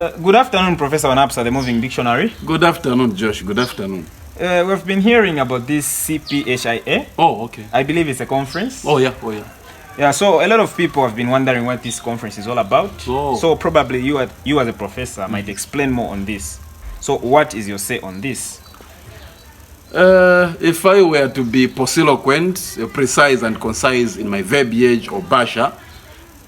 Good afternoon, Professor Wanapsa, the Moving Dictionary. Good afternoon, Josh. Good afternoon. We've been hearing about this CPHIA. Oh, okay. I believe it's a conference. Oh, yeah. Yeah, so a lot of people have been wondering what this conference is all about. Oh. So probably you as a professor might explain more on this. So what is your say on this? If I were to be posiloquent, precise and concise in my verbiage or basha,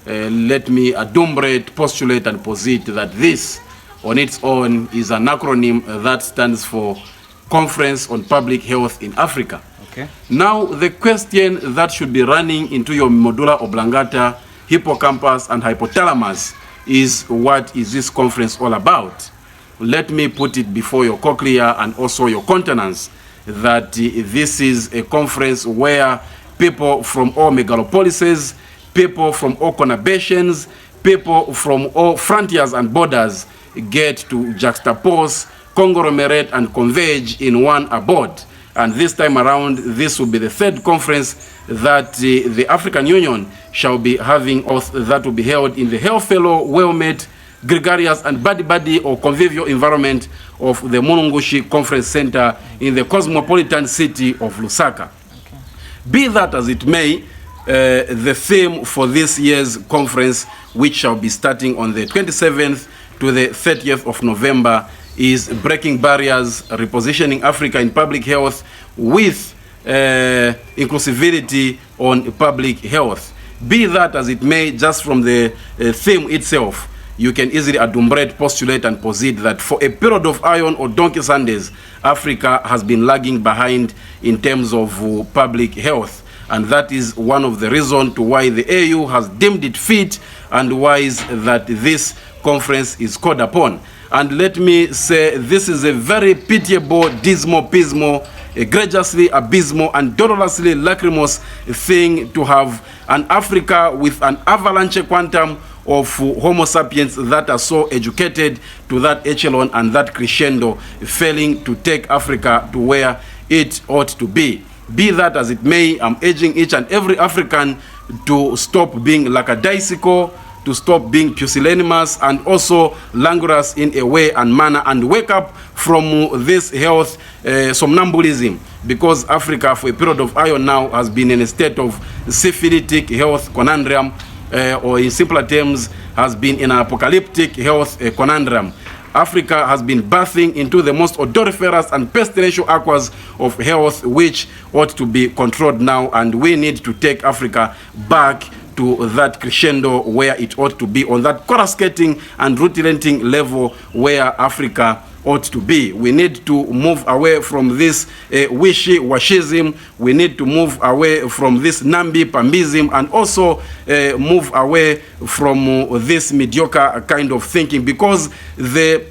let me adumbrate, postulate and posit that this on its own is an acronym that stands for Conference on Public Health in Africa. Okay. Now the question that should be running into your medulla oblongata, hippocampus and hypothalamus is, what is this conference all about? Let me put it before your cochlea and also your countenance that this is a conference where people from all megalopolises, people from all conurbations, people from all frontiers and borders get to juxtapose, conglomerate and converge in one abode. And this time around, this will be the third conference that the African Union shall be having, that will be held in the Healthfellow, well-made, gregarious and buddy or convivial environment of the Mulungushi Conference Center in the cosmopolitan city of Lusaka. Okay. Be that as it may, the theme for this year's conference, which shall be starting on the 27th to the 30th of November, is Breaking Barriers, Repositioning Africa in Public Health with inclusivity on public health. Be that as it may, just from the theme itself, you can easily adumbrate, postulate and posit that for a period of iron or donkey Sundays, Africa has been lagging behind in terms of public health. And that is one of the reasons to why the AU has deemed it fit and wise that this conference is called upon. And let me say, this is a very pitiable, dismal, pismo, egregiously abysmal and dolorously lachrymose thing to have an Africa with an avalanche quantum of Homo sapiens that are so educated to that echelon and that crescendo, failing to take Africa to where it ought to be. Be that as it may, I'm urging each and every African to stop being lackadaisical, to stop being pusillanimous and also languorous in a way and manner, and wake up from this health somnambulism, because Africa for a period of iron now has been in a state of syphilitic health conundrum, or in simpler terms has been in an apocalyptic health conundrum. Africa has been bathing into the most odoriferous and pestilential aquas of health, which ought to be controlled now, and we need to take Africa back to that crescendo where it ought to be, on that coruscating and rutilating level where Africa ought to be. We need to move away from this wishy-washism. We need to move away from this namby-pambism and also move away from this mediocre kind of thinking, because the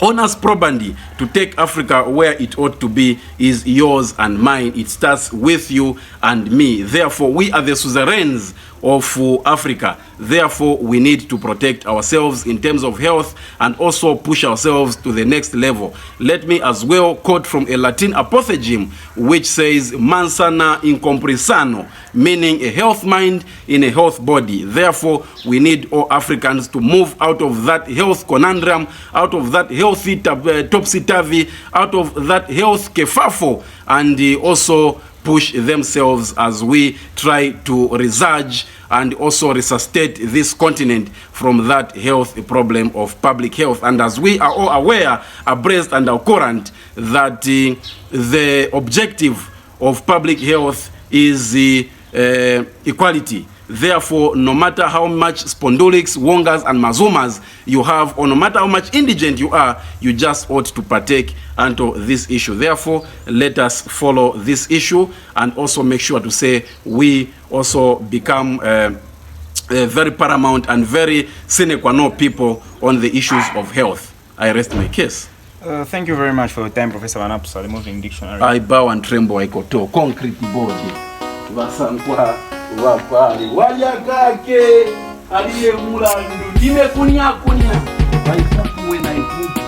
honors probandi to take Africa where it ought to be is yours and mine. It starts with you and me. Therefore, we are the suzerains of Africa. Therefore, we need to protect ourselves in terms of health and also push ourselves to the next level. Let me as well quote from a Latin apothegm which says mans sana in corpore sano, meaning a health mind in a health body. Therefore, we need all Africans to move out of that health conundrum, out of that healthy topsy-turvy, out of that health kerfuffle, and also push themselves as we try to resurge and also resuscitate this continent from that health problem of public health. And as we are all aware, abreast and current, that the objective of public health is equality. Therefore, no matter how much spondylics, wongas, and mazumas you have, or no matter how much indigent you are, you just ought to partake into this issue. Therefore, let us follow this issue and also make sure to say we also become very paramount and very sine qua non people on the issues of health. I rest my case. Thank you very much for your time, Professor Wanapsa, the Moving Dictionary. I bow and tremble, I koto concrete body. Vasankwa wapali waliakake aliyemula ndime kunya waisakuwe na iputa.